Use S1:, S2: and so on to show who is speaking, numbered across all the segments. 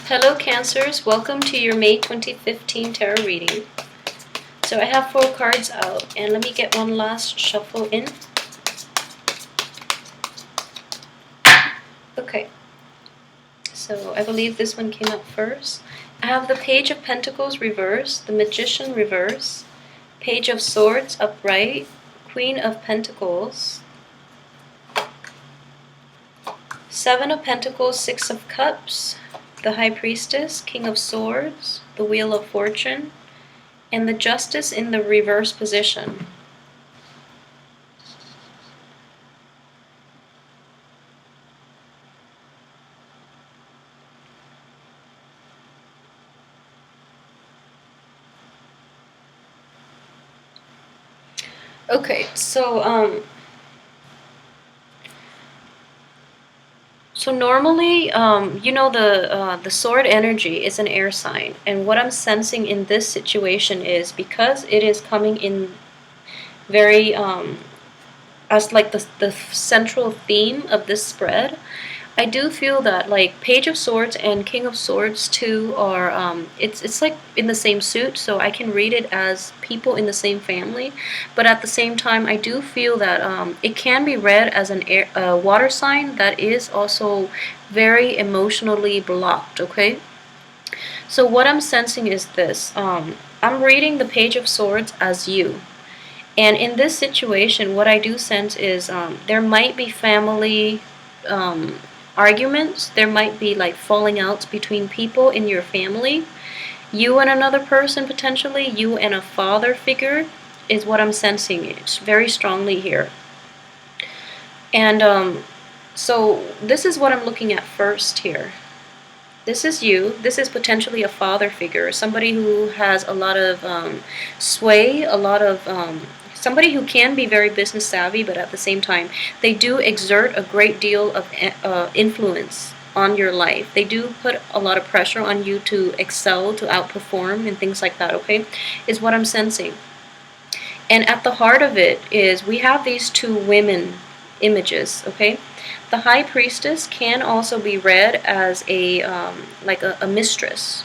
S1: Hello Cancers, welcome to your May 2015 tarot reading. So I have 4 cards out, and let me get one last shuffle in. Okay, so I believe this one came out first. I have the Page of Pentacles reversed, the Magician reverse, Page of Swords upright, Queen of Pentacles, 7 of Pentacles, 6 of Cups, the High Priestess, King of Swords, the Wheel of Fortune, and the Justice in the reverse position. Okay, so normally, the sword energy is an air sign, and what I'm sensing in this situation is because it is coming in very as like the central theme of this spread. I do feel that like Page of Swords and King of Swords too are it's like in the same suit, so I can read it as people in the same family, but at the same time I do feel that it can be read as an water sign that is also very emotionally blocked. Okay, so what I'm sensing is this: I'm reading the Page of Swords as you. And in this situation, what I do sense is there might be family arguments. There might be like falling outs between people in your family. You and another person, potentially. You and a father figure is what I'm sensing. It's very strongly here. And so this is what I'm looking at first here. This is you. This is potentially a father figure, somebody who has a lot of sway, a lot of somebody who can be very business savvy, but at the same time, they do exert a great deal of influence on your life. They do put a lot of pressure on you to excel, to outperform, and things like that, okay, is what I'm sensing. And at the heart of it is we have these 2 women images, okay? The High Priestess can also be read as a like a mistress.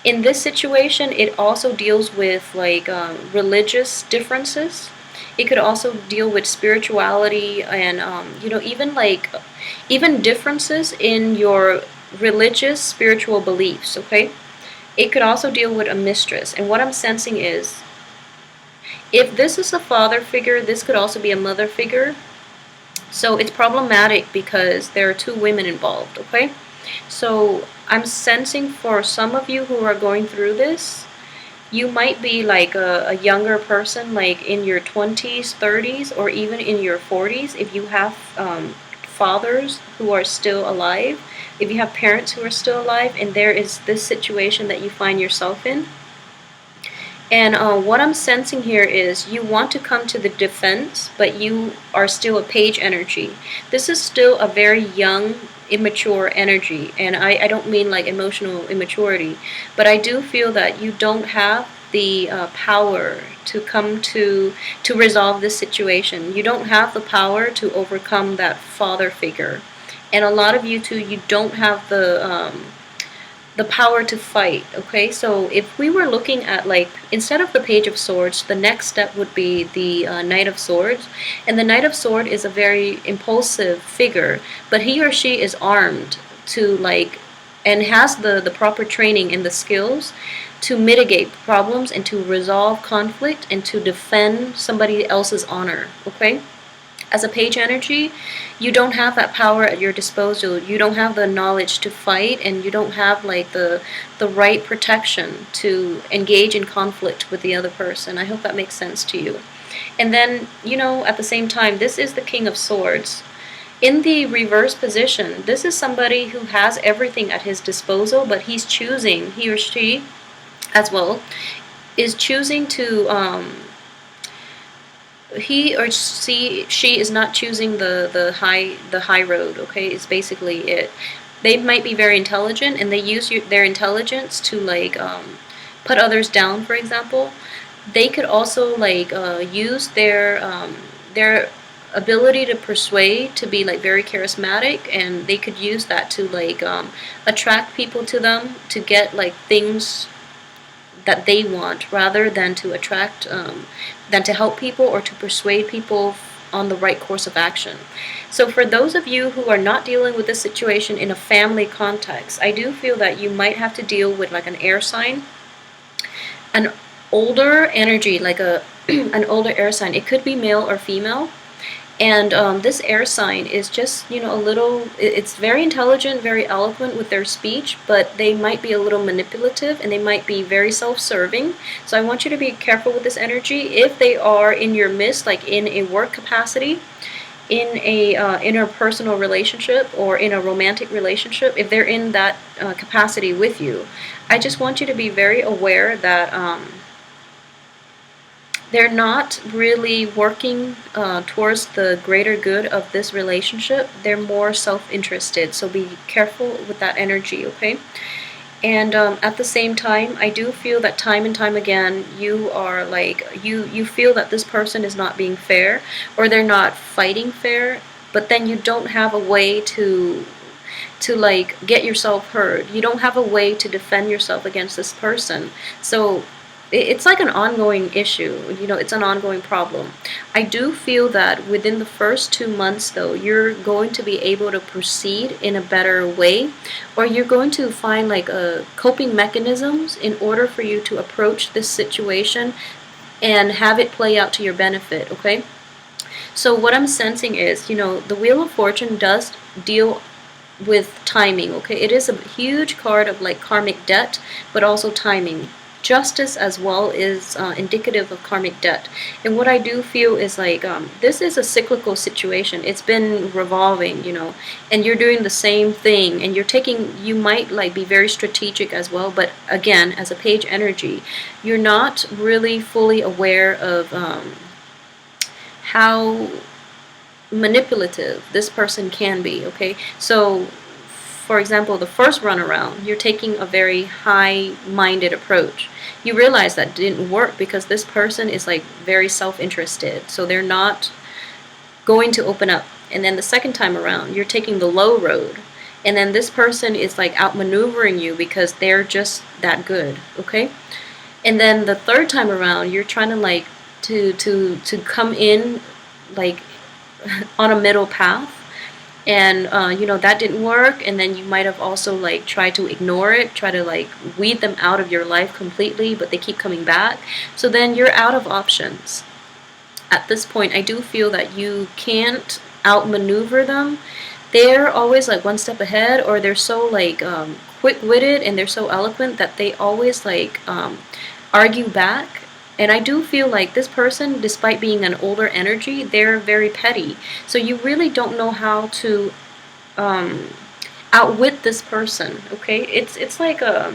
S1: In this situation, it also deals with like religious differences. It could also deal with spirituality and even differences in your religious spiritual beliefs. Okay, it could also deal with a mistress. And what I'm sensing is, if this is a father figure, this could also be a mother figure. So it's problematic because there are 2 women involved. Okay. So I'm sensing for some of you who are going through this, you might be like a younger person, like in your 20s, 30s, or even in your 40s. If you have fathers who are still alive, if you have parents who are still alive, and there is this situation that you find yourself in. And what I'm sensing here is you want to come to the defense, but you are still a page energy. This is still a very young, immature energy, and I don't mean like emotional immaturity, but I do feel that you don't have the power to come to resolve this situation. You don't have the power to overcome that father figure, and a lot of you too, you don't have the power to fight. Okay, so if we were looking at like, instead of the Page of Swords, the next step would be the Knight of Swords. And the Knight of Swords is a very impulsive figure, but he or she is armed to like, and has the proper training and the skills to mitigate problems and to resolve conflict and to defend somebody else's honor. Okay, as a page energy, you don't have that power at your disposal. You don't have the knowledge to fight, and you don't have like the right protection to engage in conflict with the other person. I hope that makes sense to you. And then, at the same time, this is the King of Swords. In the reverse position, this is somebody who has everything at his disposal, but he or she as well, is choosing to he or she is not choosing the high road. Okay, is basically it. They might be very intelligent, and they use their intelligence to like put others down, for example. They could also like use their ability to persuade, to be like very charismatic, and they could use that to like attract people to them, to get like things that they want, rather than to attract than to help people or to persuade people on the right course of action. So for those of you who are not dealing with this situation in a family context, I do feel that you might have to deal with like an air sign, an older energy, like a an older air sign. It could be male or female. And this air sign is just, a little, it's very intelligent, very eloquent with their speech, but they might be a little manipulative and they might be very self-serving. So I want you to be careful with this energy. If they are in your midst, like in a work capacity, in a interpersonal relationship, or in a romantic relationship, if they're in that capacity with you, I just want you to be very aware that they're not really working towards the greater good of this relationship. They're more self-interested, so be careful with that energy, okay? And at the same time, I do feel that time and time again, you are like, you feel that this person is not being fair, or they're not fighting fair, but then you don't have a way to like get yourself heard. You don't have a way to defend yourself against this person. So it's like an ongoing issue, it's an ongoing problem. I do feel that within the first 2 months, though, you're going to be able to proceed in a better way, or you're going to find like coping mechanisms in order for you to approach this situation and have it play out to your benefit, okay? So what I'm sensing is, the Wheel of Fortune does deal with timing, okay? It is a huge card of like karmic debt, but also timing. Justice as well is indicative of karmic debt. And what I do feel is like this is a cyclical situation. It's been revolving, and you're doing the same thing, and you might like be very strategic as well, but again, as a page energy, you're not really fully aware of how manipulative this person can be, okay? So for example, the first run around, you're taking a very high-minded approach. You realize that didn't work because this person is like very self-interested, so they're not going to open up. And then the second time around, you're taking the low road, and then this person is like outmaneuvering you because they're just that good, okay? And then the third time around, you're trying to like to come in like on a middle path, and that didn't work, and then you might have also like tried to ignore it, try to like weed them out of your life completely, but they keep coming back. So then you're out of options. At this point, I do feel that you can't outmaneuver them. They're always like one step ahead, or they're so like quick-witted and they're so eloquent that they always like argue back. And I do feel like this person, despite being an older energy, they're very petty. So you really don't know how to outwit this person, okay? It's like a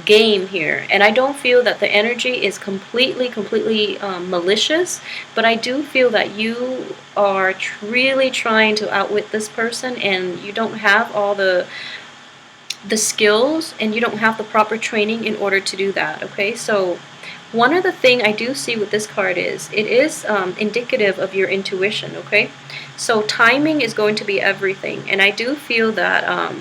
S1: game here. And I don't feel that the energy is completely malicious, but I do feel that you are really trying to outwit this person, and you don't have all the skills, and you don't have the proper training in order to do that, okay? So one other thing I do see with this card is it is indicative of your intuition, okay? So timing is going to be everything, and I do feel that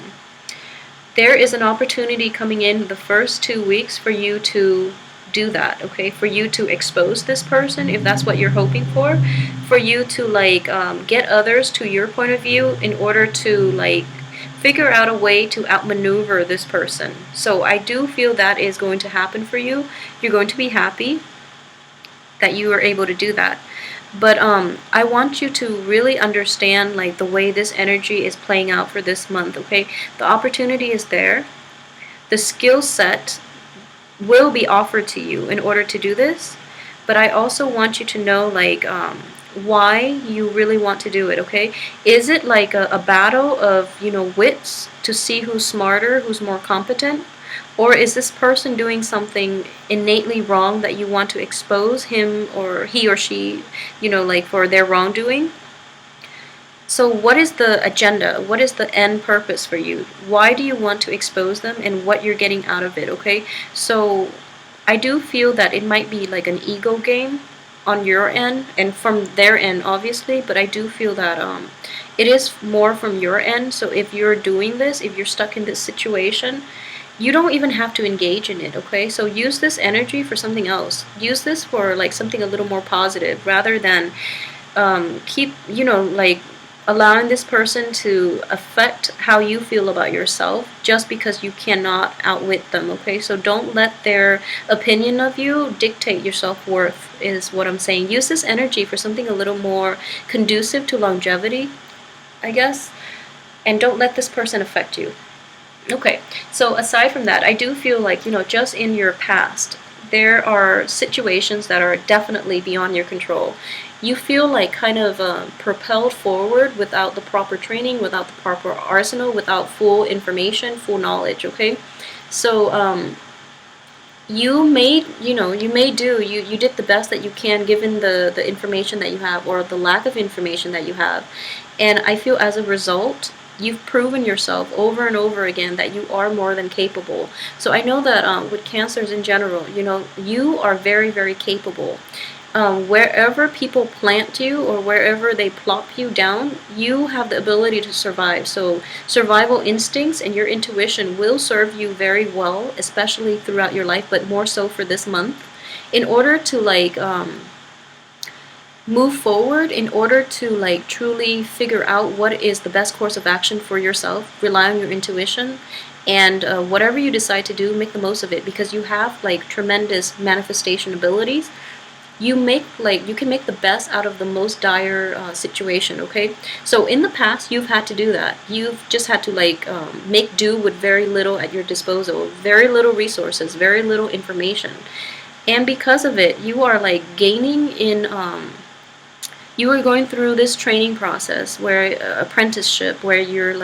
S1: there is an opportunity coming in the first 2 weeks for you to do that, okay? For you to expose this person, if that's what you're hoping for you to like get others to your point of view in order to like figure out a way to outmaneuver this person. So I do feel that is going to happen for you. You're going to be happy that you were able to do that. But I want you to really understand like the way this energy is playing out for this month, okay? The opportunity is there. The skill set will be offered to you in order to do this. But I also want you to know like why you really want to do it, okay? Is it like a battle of, wits to see who's smarter, who's more competent? Or is this person doing something innately wrong that you want to expose him or he or she, like for their wrongdoing? So what is the agenda? What is the end purpose for you? Why do you want to expose them, and what you're getting out of it, okay? So I do feel that it might be like an ego game on your end and from their end, obviously, but I do feel that it is more from your end. So if you're doing this, if you're stuck in this situation, you don't even have to engage in it, okay? So use this energy for something else. Use this for like something a little more positive rather than keep, like allowing this person to affect how you feel about yourself just because you cannot outwit them, okay? So don't let their opinion of you dictate your self-worth, is what I'm saying. Use this energy for something a little more conducive to longevity, I guess, and don't let this person affect you. Okay, so aside from that, I do feel like, just in your past, there are situations that are definitely beyond your control. You feel like kind of propelled forward without the proper training, without the proper arsenal, without full information, full knowledge, okay? So you did the best that you can given the information that you have or the lack of information that you have. And I feel as a result, you've proven yourself over and over again that you are more than capable. So I know that with cancers in general, you are very, very capable. Wherever people plant you or wherever they plop you down, you have the ability to survive. So survival instincts and your intuition will serve you very well, especially throughout your life, but more so for this month, in order to move forward, in order to truly figure out what is the best course of action for yourself. Rely on your intuition, and whatever you decide to do, make the most of it, because you have tremendous manifestation abilities. You can make the best out of the most dire situation, okay? So in the past, you've had to do that. You've just had to make do with very little at your disposal, very little resources, very little information. And because of it, you are gaining in you are going through this training process where apprenticeship, where you're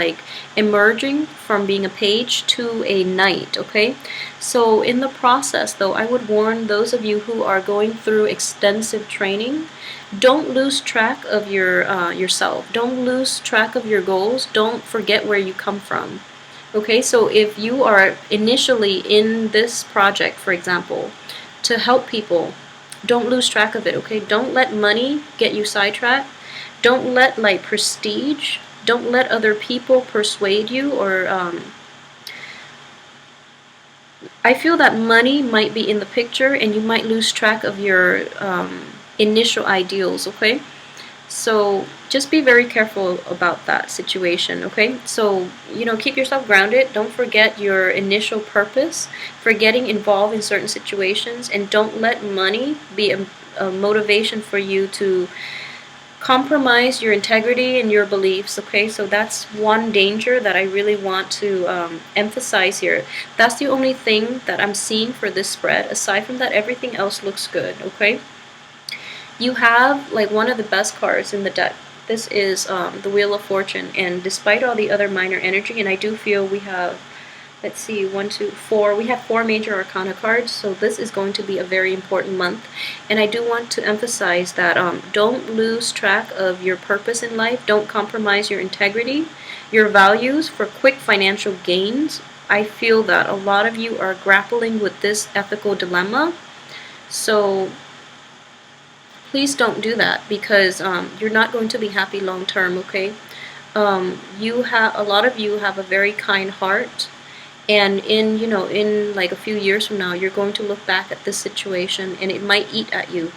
S1: emerging from being a page to a knight, okay? So in the process, though, I would warn those of you who are going through extensive training, don't lose track of yourself. Don't lose track of your goals. Don't forget where you come from. Okay, so if you are initially in this project, for example, to help people, don't lose track of it, okay? Don't let money get you sidetracked. Don't let prestige, don't let other people persuade you, or I feel that money might be in the picture and you might lose track of your initial ideals, okay? So just be very careful about that situation, okay? So, keep yourself grounded. Don't forget your initial purpose for getting involved in certain situations, and don't let money be a motivation for you to compromise your integrity and your beliefs, okay? So that's one danger that I really want to emphasize here. That's the only thing that I'm seeing for this spread. Aside from that, everything else looks good, okay? You have one of the best cards in the deck. This is the Wheel of Fortune, and despite all the other minor energy, and I do feel we have, let's see, 1, 2, 4, we have 4 major arcana cards, so this is going to be a very important month. And I do want to emphasize that don't lose track of your purpose in life. Don't compromise your integrity, your values for quick financial gains. I feel that a lot of you are grappling with this ethical dilemma, so please don't do that, because you're not going to be happy long term, okay? A lot of you have a very kind heart, and in a few years from now, you're going to look back at this situation and it might eat at you,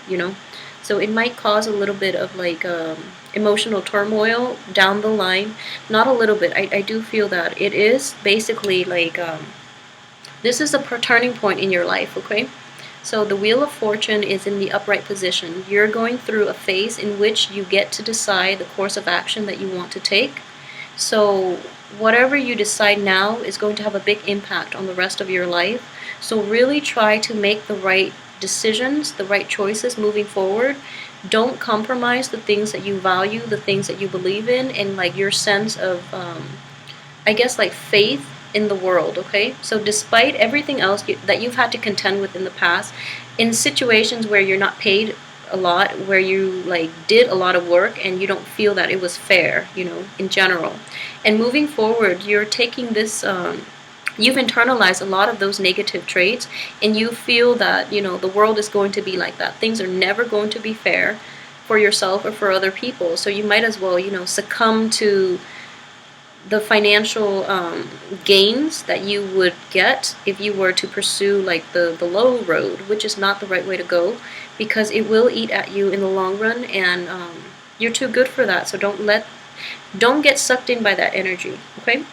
S1: so it might cause a little bit of emotional turmoil down the line. Not a little bit, I do feel that it is basically this is a turning point in your life, okay? So the Wheel of Fortune is in the upright position. You're going through a phase in which you get to decide the course of action that you want to take. So whatever you decide now is going to have a big impact on the rest of your life. So really try to make the right decisions, the right choices moving forward. Don't compromise the things that you value, the things that you believe in, and your sense of, I guess, faith in the world, okay? So despite everything else that you've had to contend with in the past, in situations where you're not paid a lot, where you did a lot of work and you don't feel that it was fair, in general. And moving forward, you're taking this you've internalized a lot of those negative traits, and you feel that, the world is going to be like that. Things are never going to be fair for yourself or for other people. So you might as well, succumb to the financial gains that you would get if you were to pursue like the low road, which is not the right way to go, because it will eat at you in the long run, and you're too good for that. So don't get sucked in by that energy, okay?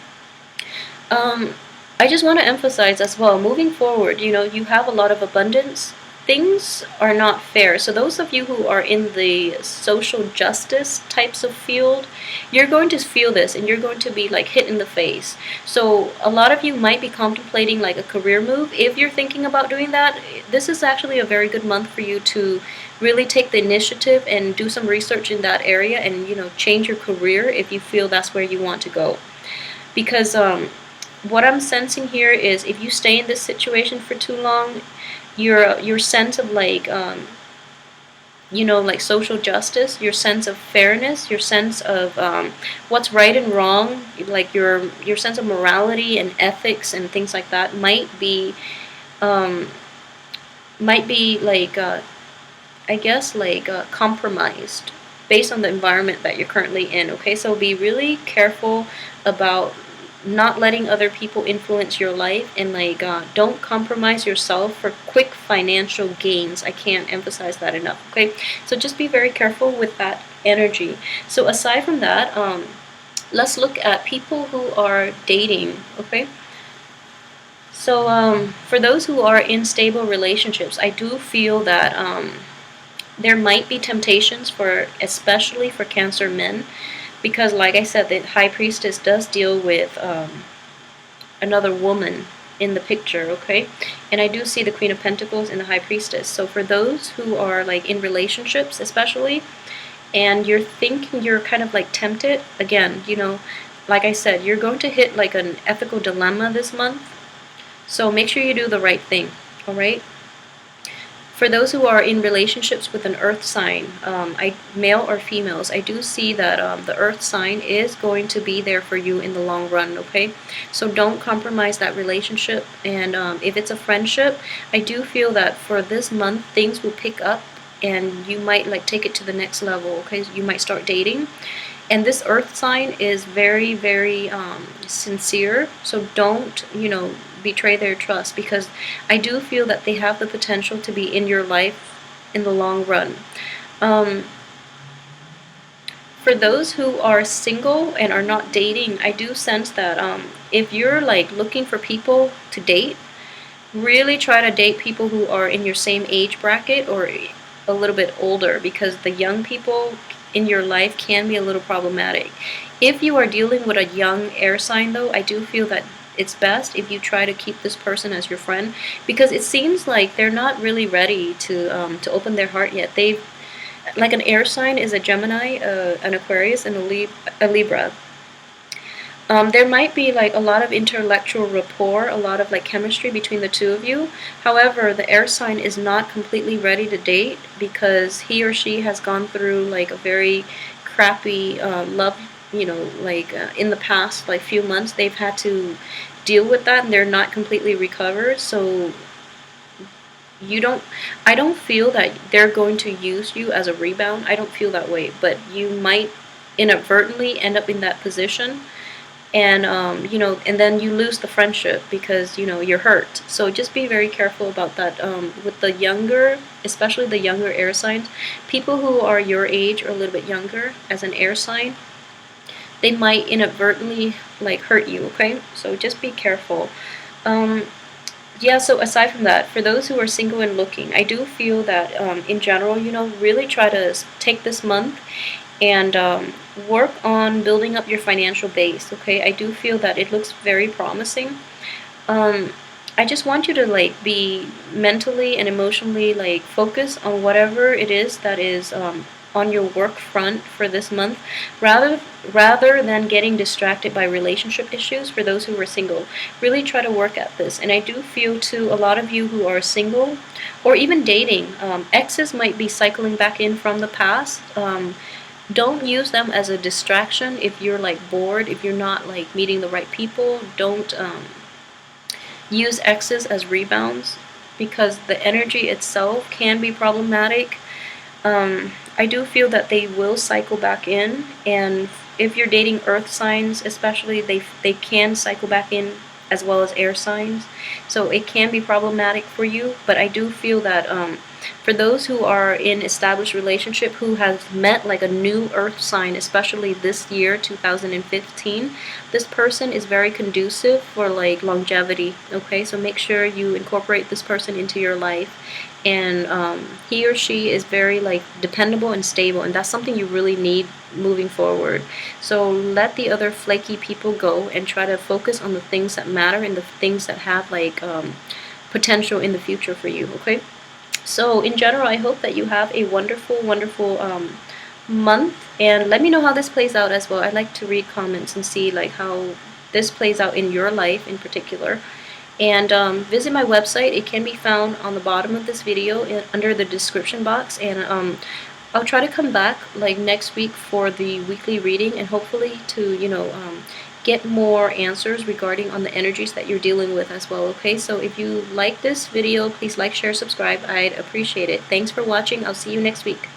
S1: I just want to emphasize as well, moving forward, you have a lot of abundance. Things are not fair. So those of you who are in the social justice types of field, you're going to feel this, and you're going to be like hit in the face. So a lot of you might be contemplating like a career move. If you're thinking about doing that, this is actually a very good month for you to really take the initiative and do some research in that area, and change your career if you feel that's where you want to go. Because what I'm sensing here is, if you stay in this situation for too long, your sense of like like social justice, your sense of fairness, your sense of what's right and wrong, like your sense of morality and ethics and things like that might be like I guess like compromised based on the environment that you're currently in. Okay, so be really careful about not letting other people influence your life, and like don't compromise yourself for quick financial gains. I can't emphasize that enough. Okay, so just be very careful with that energy. So aside from that, let's look at people who are dating. Okay, so for those who are in stable relationships, I do feel that there might be temptations especially for Cancer men, because like I said, the High Priestess does deal with another woman in the picture, okay? And I do see the Queen of Pentacles in the High Priestess. So for those who are like in relationships especially, and you're thinking, you're kind of like tempted, again, like I said, you're going to hit like an ethical dilemma this month. So make sure you do the right thing, all right? For those who are in relationships with an earth sign, male or females, I do see that the earth sign is going to be there for you in the long run, okay? So don't compromise that relationship. And if it's a friendship, I do feel that for this month, things will pick up, and you might like take it to the next level, okay? You might start dating. And this earth sign is very, very sincere. So don't, betray their trust, because I do feel that they have the potential to be in your life in the long run. For those who are single and are not dating, I do sense that if you're like looking for people to date, really try to date people who are in your same age bracket or a little bit older, because the young people in your life can be a little problematic. If you are dealing with a young air sign though, I do feel that it's best if you try to keep this person as your friend, because it seems like they're not really ready to open their heart yet. They've, like, an air sign is a Gemini, an Aquarius, and a Libra. There might be like a lot of intellectual rapport, a lot of like chemistry between the two of you. However, the air sign is not completely ready to date, because he or she has gone through like a very crappy love, in the past like few months they've had to deal with that, and they're not completely recovered. So I don't feel that they're going to use you as a rebound. I don't feel that way, but you might inadvertently end up in that position, and and then you lose the friendship because you're hurt. So just be very careful about that. With the younger, especially the younger air signs, people who are your age or a little bit younger as an air sign, they might inadvertently like hurt you, okay? So just be careful. Yeah, so aside from that, for those who are single and looking, I do feel that in general, really try to take this month and work on building up your financial base, okay? I do feel that it looks very promising. I just want you to like be mentally and emotionally like focused on whatever it is that is on your work front for this month, rather than getting distracted by relationship issues. For those who are single, really try to work at this. And I do feel too, a lot of you who are single or even dating, exes might be cycling back in from the past. Don't use them as a distraction if you're like bored, if you're not like meeting the right people. Don't use exes as rebounds because the energy itself can be problematic. I do feel that they will cycle back in, and if you're dating earth signs especially, they can cycle back in as well as air signs. So it can be problematic for you, but I do feel that for those who are in established relationship who has met like a new earth sign, especially this year 2015, this person is very conducive for like longevity. Okay, so make sure you incorporate this person into your life, and he or she is very like dependable and stable, and that's something you really need moving forward. So let the other flaky people go and try to focus on the things that matter and the things that have like potential in the future for you. Okay, so in general, I hope that you have a wonderful, wonderful month, and let me know how this plays out as well. I'd like to read comments and see like how this plays out in your life in particular. And visit my website. It can be found on the bottom of this video under the description box. And I'll try to come back like next week for the weekly reading, and hopefully to get more answers regarding on the energies that you're dealing with as well. Okay, so if you like this video, please like, share, subscribe. I'd appreciate it. Thanks for watching. I'll see you next week.